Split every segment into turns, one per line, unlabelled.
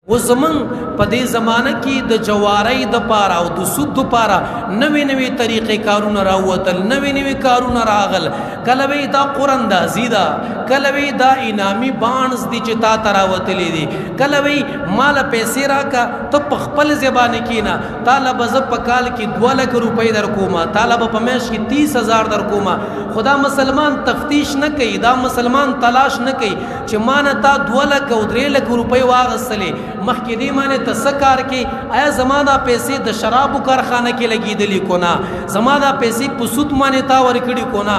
وزمن په دې زمانه کې د جواری د پاره او د سود د پاره نوې نوې طریقې کارونه راوتل، نوې نوې کارونه راغل. کله وی دا قراندازي ده، کله وی دا انامي بانز دي چې تا تراوتلې دي، کله وی مال پیسې راکا ته په خپل زبانه کې نه طالب ز په کال کې 2 لک روپۍ در کومه، طالب په میش کې 30,000 در کومه. خدا مسلمان تفتیش نه کوي، دا مسلمان تلاش نه کوي چې مان تا 2 لک او 3 لک روپۍ واغستلې مخکې دې معنی تسکار کې آیا زماده پیسې د شرابو کارخانه کې لګېدلې کو نه، زماده پیسې په سود معنی تا ورکړي کو نه،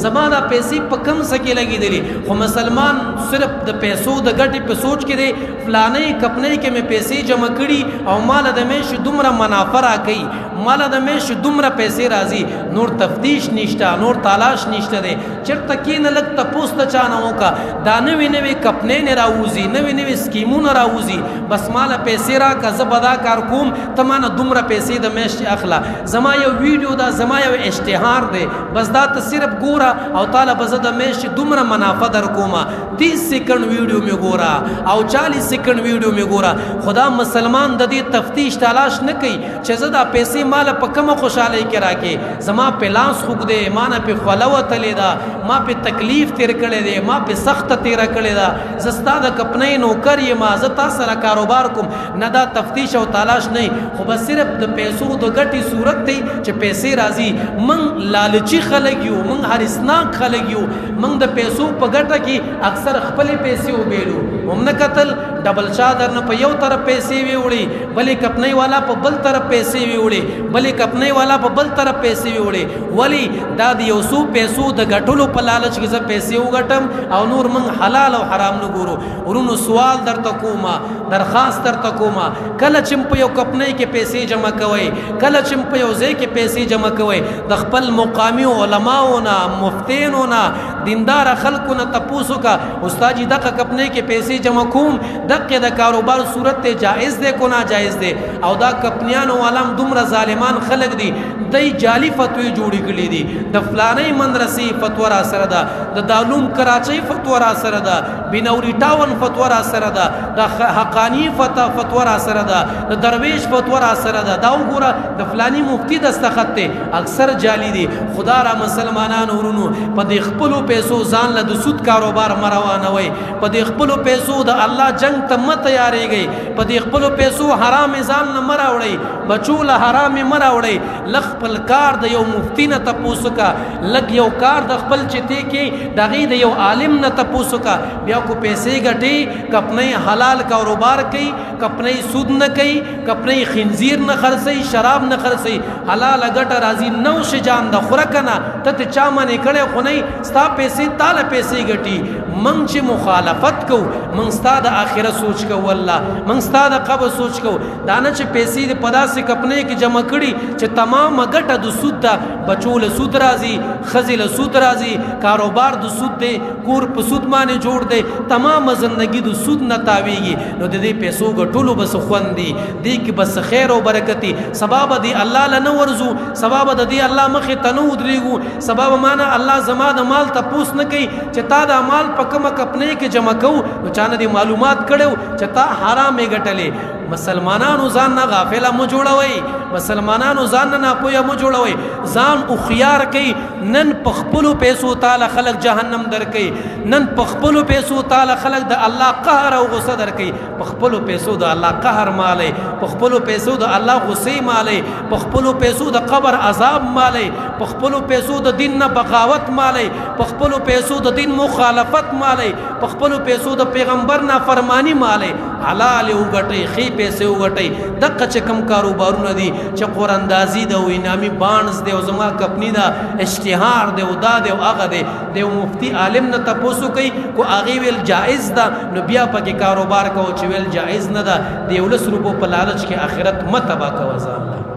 زماده پیسې په کم سکه لګېدلې. خو مسلمان صرف د پیسو د ګټې په سوچ کې دی فلانې کپنې کې مې پیسې جمع کړي او مال د میش دومره منافع راکړي، مال د میش دومره پیسې راځي، نور تفتیش نشته، نور تلاش نشته دی. چرته کې نه لګ تپوس ته چانه وکا دا نوې نوې کپنې نه راوځي، نوې نوې سکیمونه راوځي، بس مال پیسې را کا زبدا کار کوم تمانه دومره پیسې د میش اخلا. زما یو ویډیو دا زما یو اشتهار دی، بس دا ته صرف ګوره او طالب زده میش دومره منافع در کومه. 30 سکند ویډیو می ګوره او 40 سکند ویډیو می ګوره. خدا مسلمان د دې تفتیش تلاش نه کوي چې زدا پیسې مال په کومه خوشاله کې راکې، زما په لاس خوګ دی، مانه په خلوت لیدا، ما په تکلیف تیر کړی دی، ما په سخت تیر کړی دا، زستا د کپنې نوکر یم، ز تا سره کاروبار کوم نه. دا تفتیش او تلاش نه، خو بس صرف د پیسو د ګټي صورت دی چې پیسې راځي. من لالچی خلک یو، من هرسناک خلک یو، من د پیسو په ګټه کې اکثر خپل پیسې وبېلو، هم نه قتل ډبل چادر نه په یو طرف پیسې ویوړي، بلې کپنۍ والا په بل طرف پیسې ویوړي، بلې کپنۍ والا په بل طرف پیسې ویوړي. ولی دا د یو څو پیسو د ګټلو په لالچ کې زه پیسې وګټم او نور من حلال او حرام نه ګورو. ورونو سوال درته کومه، درخواست درته کومه، کله چې په یو کپنۍ کې پیسې جمع کوئ، کله چې په یو ځای کې پیسې جمع کوئ، د خپل مقامی علماو نه، مفتینو نه، دیندار خلکو نه تپوسو کا استاد جی دغه کپنۍ کې پیسې جمع کوم دغه د کاروبار صورت ته جائز دی کو ناجائز دی؟ او دا کپنیانو عالم دومره ظالمان خلق دي، دای جعلی فتوی جوړی کړی دي، د فلانې مدرسې فتوا را سره ده، د دارالعلوم کراچۍ فتوا را سره ده، بنوري ټاون فتوا را سره ده، د حقانی فتوا را سره ده، د درویش فتوا را سره ده. دا وګوره د فلانی مفتی دستخط ته اکثر جعلی دي. خدا را مسلمانانو ورونو په دې خپل پیسو ځان له د سود کاروبار مروانوي، په دې خپل پیسو د الله جنگ ته مت تیاریږي، په دې خپل پیسو حرام ځان نه مراوړي، بچو له حرام مراوړي. لغ خپل کار د یو مفتی نه تپوسو کا، لګ یو کار د خپل چته کې دغه د یو عالم نه تپوسو کا، بیا کو پیسې ګټي کپنې حلال کاروبار کوي، کپنې سود نه کوي، کپنې خنزیر نه خرڅي، شراب نه خرڅي، حلال ګټه راځي نو شجان د خورکنه ته چا منې کړي خو نه ستا پیسې تاله پیسې ګټي. من چې مخالفت کو من ستا د آخرت سوچ کو، والله من ستا د قبر سوچ کو، دانه چې پیسې د پداسې کپنې کې جمع کړي چې تمام ګټه د سود ته، بچو له سود راځي، خزي له سود راځي، کاروبار د سود دی، کور په سود باندې جوړ دی، تمام زندگی د سود نه تاویږي. نو د دې پیسو ګټلو بس خوندي دی کې بس خیر او برکتي، سبب دی الله لنه ورزو، سبب د دې الله مخې تنو درېګو، سبب معنا الله زما د مال تپوس نه کوي چې تا د مال په کومه کپنۍ کې جمع کوو، نو چانه دې معلومات کړو چې تا حرامې ګټلې. مسلمانانو ځان نه غافله مو جوړوي، مسلمانانو ځان نه ناپوهه مو جوړوي، ځان او خيار کوي. نن په خپلو پیسو تعالی خلق جهنم درکوي، نن په خپلو پیسو تعالی خلق د الله قهر او غصه درکوي، په خپلو پیسو د الله قهر مالي، په خپلو پیسو د الله غصه مالي، په خپلو پیسو د قبر عذاب مالي، په خپلو پیسو د دین نه بغاوت مالي، په خپلو پیسو د دین مخالفت مالي، په خپلو پیسو د پیغمبر نافرمانی مالي. حلال وګټي، خې پیسې وګټي. دغه چې کم کاروبارونه دي چې قراندازي ده او انامي بانز ده او زما کپنی ده، اشتهار ده او دا ده او هغه ده، د مفتی عالم نه تاسو کوي کو هغه ویل جائز ده، نو بیا پکې کاروبار کوو چې ویل جائز نه ده، د 100 روپو په لالچ کې آخرت متبا کوي ځان.